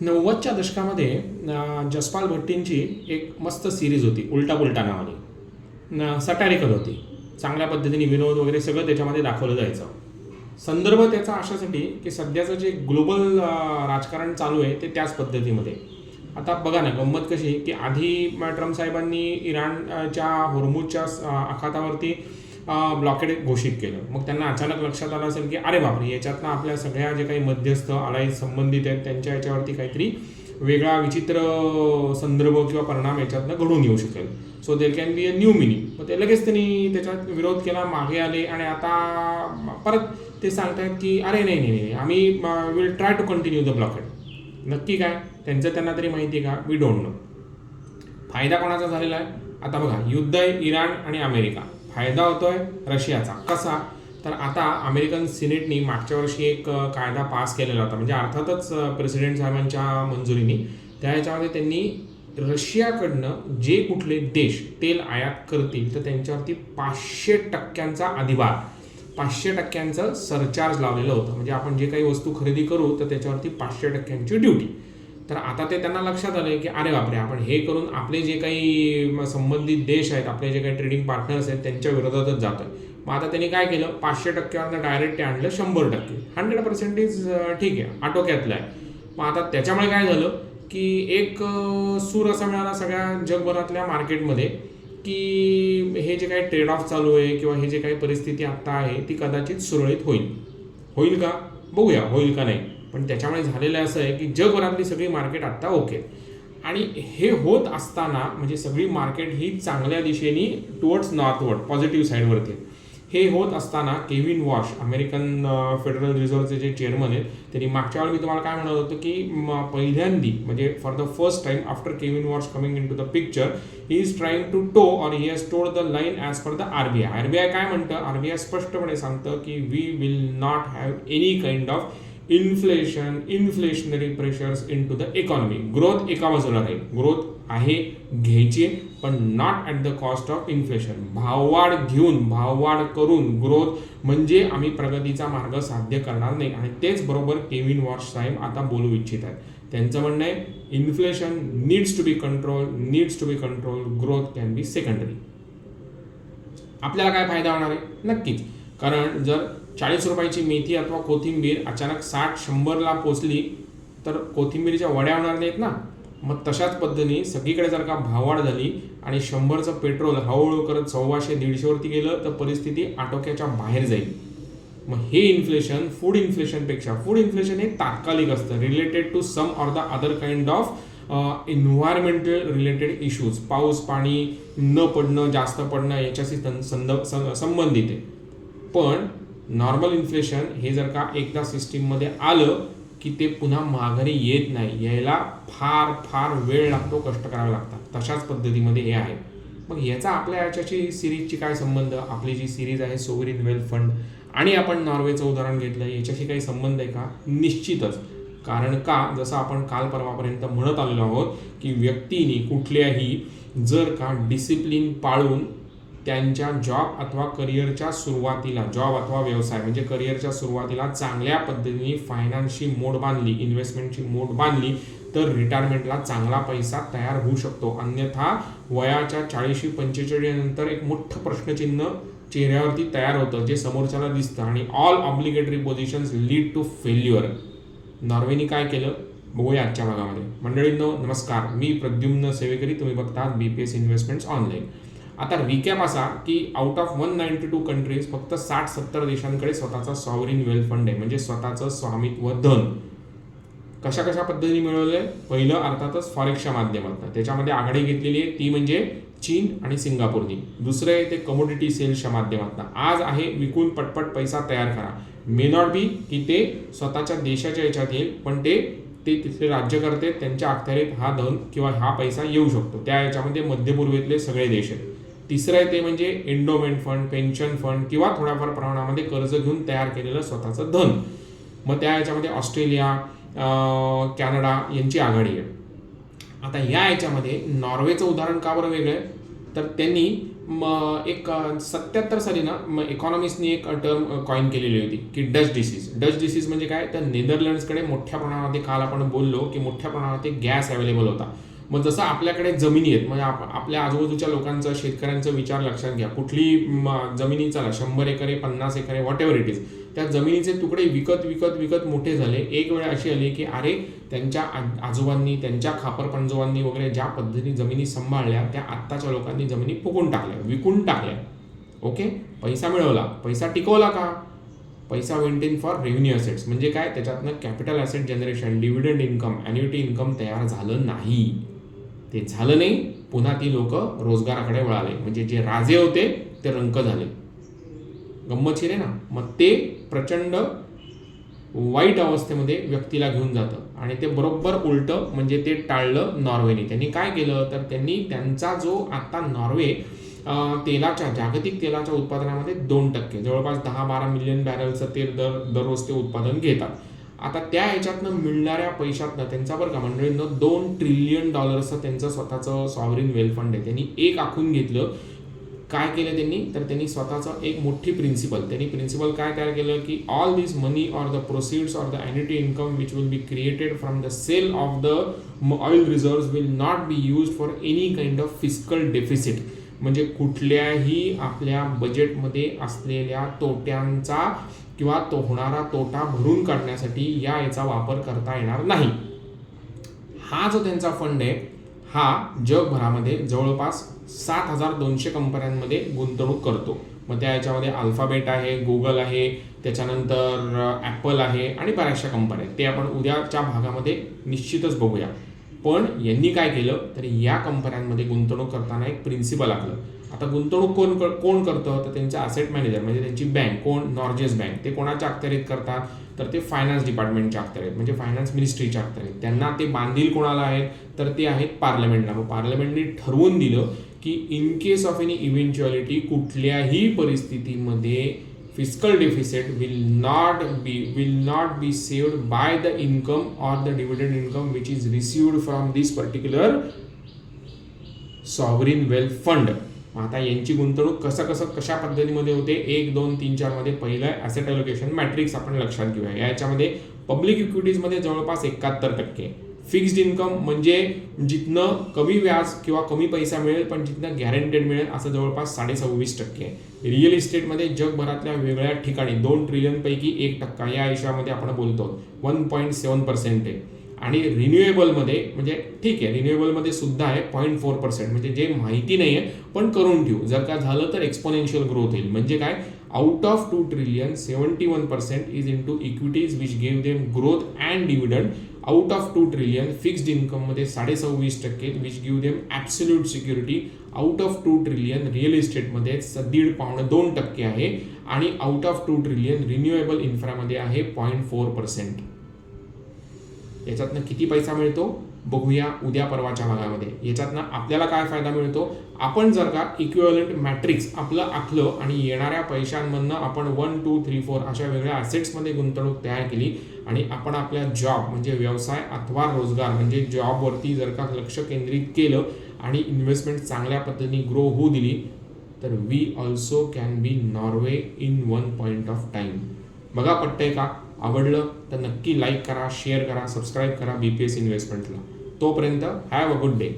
90च्या दशकामध्ये जसपाल भट्टींची एक मस्त सिरीज होती उलटा पुलटा नावाने. सटारिकल होती. चांगल्या पद्धतीने विनोद वगैरे सगळं त्याच्यामध्ये दाखवलं जायचं. संदर्भ त्याचा अशासाठी की सध्याचं जे ग्लोबल राजकारण चालू आहे ते त्याच पद्धतीमध्ये. आता बघा ना गंमत कशी की आधी ट्रम्प साहेबांनी इराणच्या होर्मुजच्या आखातावरती ब्लॉकेड घोषित केलं. मग त्यांना अचानक लक्षात आलं असेल की अरे बापरे, याच्यातनं आपल्या सगळ्या जे काही मध्यस्थ अलाईज संबंधित आहेत त्यांच्या याच्यावरती काहीतरी वेगळा विचित्र संदर्भ किंवा परिणाम याच्यातनं घडून येऊ शकेल. So there can be a new meaning. मग ते लगेच त्यांनी त्याच्यात विरोध केला, मागे आले आणि आता परत ते सांगतायत की अरे नाही नाही नाही आम्ही will try to continue the blockade. नक्की काय त्यांचं त्यांना तरी माहिती आहे का? We don't know. फायदा कोणाचा झालेला आहे? आता बघा, युद्ध आहे इराण आणि अमेरिका. फायदा होतोय रशियाचा. कसा? तर आता अमेरिकन सिनेटनी मागच्या वर्षी एक कायदा पास केलेला होता, म्हणजे अर्थातच प्रेसिडेंट साहेबांच्या मंजुरीने. त्या ह्याच्यामध्ये त्यांनी रशियाकडनं जे कुठले देश तेल आयात करतील तर त्यांच्यावरती 500% अधिभार, 500% सरचार्ज लावलेलं होतं. म्हणजे आपण जे काही वस्तू खरेदी करू तर त्याच्यावरती 500% ड्युटी. तर आता ते त्यांना लक्षात आलं की अरे बापरे, आपण हे करून आपले जे काही संबंधित देश आहेत, आपले जे काही ट्रेडिंग पार्टनर्स आहेत त्यांच्या विरोधातच जातोय. मग आता त्यांनी काय केलं, 500%वरनं डायरेक्ट ते आणलं 100%. 100% ठीक आहे, आटोक्यातलं आहे. मग आता त्याच्यामुळे काय झालं की एक सूर असा मिळाला सगळ्या जगभरातल्या मार्केटमध्ये की हे जे काही ट्रेड ऑफ चालू आहे किंवा हे जे काही परिस्थिती आत्ता आहे ती कदाचित सुरळीत होईल का बघूया, होईल का नाही. पण त्याच्यामुळे झालेलं असं आहे की जगभरातली सगळी मार्केट आत्ता ओके. आणि हे होत असताना म्हणजे सगळी मार्केट ही चांगल्या दिशेने टुवर्ड्स नॉर्थवर्ड पॉझिटिव्ह साईडवरती. हे होत असताना केविन वॉश, अमेरिकन फेडरल रिझर्व्हचे जे चेअरमन आहेत, त्यांनी मागच्या वेळी मी तुम्हाला काय म्हणत होतो की पहिल्यांदी म्हणजे for the first time after Kevin Warsh coming in to the picture he is trying to toe or he has told the line as per the RBI. RBI काय म्हणतं? RBI स्पष्टपणे सांगतं की we will not have any kind of inflationary pressures in to the economy. Growth एका बाजूला राहील, growth आहे घ्यायची पण not at the cost of inflation. भाववाढ घेऊन भाववाढ करून ग्रोथ म्हणजे आम्ही प्रगतीचा मार्ग साध्य करणार नाही. आणि तेच बरोबर केविन वॉश साहेब आता बोलू इच्छित आहेत. त्यांचं म्हणणं आहे inflation needs to be control, growth can be secondary. आपल्याला काय फायदा होणार आहे? नक्कीच. कारण जर 40 रुपयाची मेथी अथवा कोथिंबीर अचानक 60-100ला पोचली तर कोथिंबीरच्या वड्या होणार नाहीत ना. मग तशाच पद्धतीने सगळीकडे जर का भाववाढ झाली आणि 100चं पेट्रोल हळूहळू करत 100-150वरती गेलं तर परिस्थिती आटोक्याच्या बाहेर जाईल. मग हे इन्फ्लेशन फूड इन्फ्लेशन हे तात्कालिक असतं, related to some or the other kind of environmental related issues. पाऊस पाणी न पडणं, जास्त पडणं याच्याशी संबंधित आहे. पण नॉर्मल इन्फ्लेशन हे जर का एकदा सिस्टीममध्ये आलं की ते पुन्हा माघारी येत नाही. यायला फार फार वेळ लागतो, कष्ट करावे लागतात. तशाच पद्धतीमध्ये हे आहे. मग याचा आपल्या याच्याशी सिरीजची काय संबंध? आपली जी सिरीज आहे सोवरिन वेल्थ फंड आणि आपण नॉर्वेचं उदाहरण घेतलं, याच्याशी काही संबंध आहे का? निश्चितच. कारण का, जसं आपण काल परवापर्यंत म्हणत आलेलो आहोत की व्यक्तीने कुठल्याही जर का डिसिप्लिन पाळून त्यांच्या जॉब अथवा करिअरच्या सुरुवातीला, जॉब अथवा व्यवसाय म्हणजे करिअरच्या सुरुवातीला चांगल्या पद्धतीने फायनान्सची मोड बांधली, इन्व्हेस्टमेंटची मोड बांधली तर रिटायरमेंटला चांगला पैसा तयार होऊ शकतो. अन्यथा वयाच्या 40-45 नंतर एक मोठं प्रश्नचिन्ह चेहऱ्यावरती तयार होतं जे समोरच्याला दिसतं आणि all obligatory positions lead to failure. नॉर्वेनी काय केलं बघूया आजच्या भागामध्ये. मंडळींनो नमस्कार, मी प्रद्युम्न सेवेकरी, तुम्ही बघतात BPS इन्व्हेस्टमेंट्स ऑनलाईन. आता रिकॅप असा की आउट ऑफ 192 कंट्रीज फक्त 60-70 देशांकडे स्वतःचा सॉवरिन वेल्थ फंड आहे, म्हणजे स्वतःचं स्वामित्व धन. कशा पद्धतीने मिळवलं आहे? पहिलं अर्थातच फॉरेक्सच्या माध्यमातून, त्याच्यामध्ये आघाडी घेतलेली आहे ती म्हणजे चीन आणि सिंगापूरनी. दुसरं आहे ते कमोडिटी सेल्सच्या माध्यमातून. आज आहे विकून पटपट पैसा तयार करा. मे नॉट बी की ते स्वतःच्या देशाच्या याच्यात येईल, पण ते तिथले राज्यकर्ते त्यांच्या अखत्यारीत हा धन किंवा हा पैसा येऊ शकतो. त्या याच्यामध्ये मध्यपूर्वेतले सगळे देश आहेत. तिसरं आहे ते म्हणजे एंडोमेंट फंड, पेन्शन फंड किंवा थोड्याफार प्रमाणामध्ये कर्ज घेऊन तयार केलेलं स्वतःचं धन. मग त्या याच्यामध्ये ऑस्ट्रेलिया, कॅनडा यांची आघाडी आहे. आता या याच्यामध्ये नॉर्वेचं उदाहरण का बरं वेगळं आहे? तर त्यांनी एक 77 साली ना इकॉनॉमिस्टनी एक टर्म कॉइन केलेली होती की डच डिसीज. डच डिसीज म्हणजे काय, तर नेदरलँड्सकडे मोठ्या प्रमाणामध्ये, काल आपण बोललो की मोठ्या प्रमाणामध्ये गॅस अवेलेबल होता. मग जसं आपल्याकडे जमिनी आहेत, म्हणजे आपल्या आजूबाजूच्या लोकांचा, शेतकऱ्यांचा विचार लक्षात घ्या. कुठली जमिनी, चला 100 एकरे 50 एकरे व्हॉट एव्हर इट इज, त्या जमिनीचे तुकडे विकत विकत विकत मोठे झाले. एक वेळ अशी आली की अरे त्यांच्या आजोबांनी, त्यांच्या खापर पंजोबांनी वगैरे ज्या पद्धतीने जमिनी सांभाळल्या, त्या आत्ताच्या लोकांनी जमिनी फुकून टाकल्या, विकून टाकल्या. ओके, पैसा मिळवला, पैसा टिकवला का, पैसा went in for revenue assets. म्हणजे काय, त्याच्यातनं capital asset generation, dividend income, annuity income तयार झालं नाही. ते झालं नाही, पुन्हा ती लोक रोजगाराकडे वळाले. म्हणजे जे राजे होते ते रंक झाले. गंमतशीर आहे ना. मग ते प्रचंड वाईट अवस्थेमध्ये व्यक्तीला घेऊन जातं आणि ते बरोबर उलटं म्हणजे ते टाळलं नॉर्वेने. त्यांनी काय केलं, तर त्यांनी त्यांचा जो आता नॉर्वे जागतिक तेलाच्या उत्पादनामध्ये 2%, जवळपास 10-12 मिलियन बॅरलचं तेल दररोज ते उत्पादन घेतात. आता त्या ह्याच्यातनं मिळणाऱ्या पैशातनं त्यांचा बरं का मंडळींनो $2 ट्रिलियन त्यांचं स्वतःचं सॉव्हरिन वेल्थ फंड आहे. त्यांनी एक आखून घेतलं. काय केलं त्यांनी, तर त्यांनी स्वतःचं एक मोठी प्रिन्सिपल काय तयार केलं की all this money or the proceeds or the annuity income which will be created from the sale of the oil reserves will not be use for any kind of fiscal deficit. म्हणजे कुठल्याही आपल्या बजेटमध्ये असलेल्या तोट्यांचा किंवा तो होणारा तोटा भरून काढण्यासाठी याचा वापर करता येणार नाही. हा जो त्यांचा फंड आहे, हा जगभरामध्ये जवळपास 7,200 कंपन्यांमध्ये गुंतवणूक करतो. मग त्या याच्यामध्ये अल्फाबेट आहे, गुगल आहे, त्याच्यानंतर ॲपल आहे आणि बऱ्याचशा कंपन्या आहेत. ते आपण उद्याच्या भागामध्ये निश्चितच बघूया. पण यांनी काय केलं, तर या कंपन्यांमध्ये गुंतवणूक करताना एक प्रिन्सिपल आखलं. आता गुंतवणूक कोण करतं, तर त्यांचे ॲसेट मॅनेजर म्हणजे त्यांची बँक, कोण, नॉर्जेस बँक. ते कोणाच्या अखत्यारीत करतात, तर ते फायनान्स डिपार्टमेंटच्या अखत्यारीत म्हणजे फायनान्स मिनिस्ट्रीच्या अखत्यारीत. त्यांना ते बांधील कोणाला आहेत, तर ते आहेत पार्लमेंटला. मग पार्लमेंटने ठरवून दिलं की in case of any eventuality, कुठल्याही परिस्थितीमध्ये fiscal deficit will not be saved by the income or the dividend income which is received from this particular sovereign wealth fund. आता यांची गुंतवणूक कशा पद्धतीमध्ये होते, 1, 2, 3, 4 मध्ये पहिलं ॲसेट अलोकेशन मॅट्रिक्स आपण लक्षात घेऊया. याच्यामध्ये पब्लिक इक्विटीजमध्ये जवळपास 71%, फिक्स्ड इन्कम म्हणजे जिथनं कमी व्याज किंवा कमी पैसा मिळेल पण जिथनं गॅरंटेड मिळेल असं जवळपास 26.5%. रिअल इस्टेटमध्ये जगभरातल्या वेगळ्या ठिकाणी 2 ट्रिलियन पैकी 1% या आयुष्यामध्ये आपण बोलतो 1.7% आहे. आणि रिन्युएबलमध्ये म्हणजे ठीक आहे, रिन्युएबलमध्ये सुद्धा आहे 0.4%. म्हणजे जे माहिती नाही आहे पण करून ठेवू, जर का झालं तर एक्सपोनेन्शियल ग्रोथ होईल. म्हणजे काय, out of 2 trillion 71% is into equities which give them growth and dividend. Out of 2 trillion fixed इन्कममध्ये 26.5% which give them absolute security. Out of 2 trillion real इस्टेटमध्ये 1.5-2% आहे. आणि आउट ऑफ 2 ट्रिलियन रिन्युएबल इन्फ्रामध्ये आहे 0.4%. याच्यातनं किती पैसा मिळतो बघूया उद्या परवाच्या भागामध्ये. याच्यातनं आपल्याला काय फायदा मिळतो, आपण जर का इक्विव्हॅलंट मॅट्रिक्स आपलं आखलं आणि येणाऱ्या पैशांमधनं आपण 1, 2, 3, 4 अशा वेगळ्या ॲसेट्समध्ये गुंतवणूक तयार केली आणि आपण आपल्या जॉब म्हणजे व्यवसाय अथवा रोजगार म्हणजे जॉबवरती जर का लक्ष केंद्रित केलं आणि इन्व्हेस्टमेंट चांगल्या पद्धतीने ग्रो होऊ दिली, तर we also can be Norway in 1 point of time. बघा पटतंय का, आवडलं तर नक्की लाईक करा, शेअर करा, सबस्क्राईब करा BPS इन्व्हेस्टमेंटला. तोपर्यंत हॅव अ गुड डे.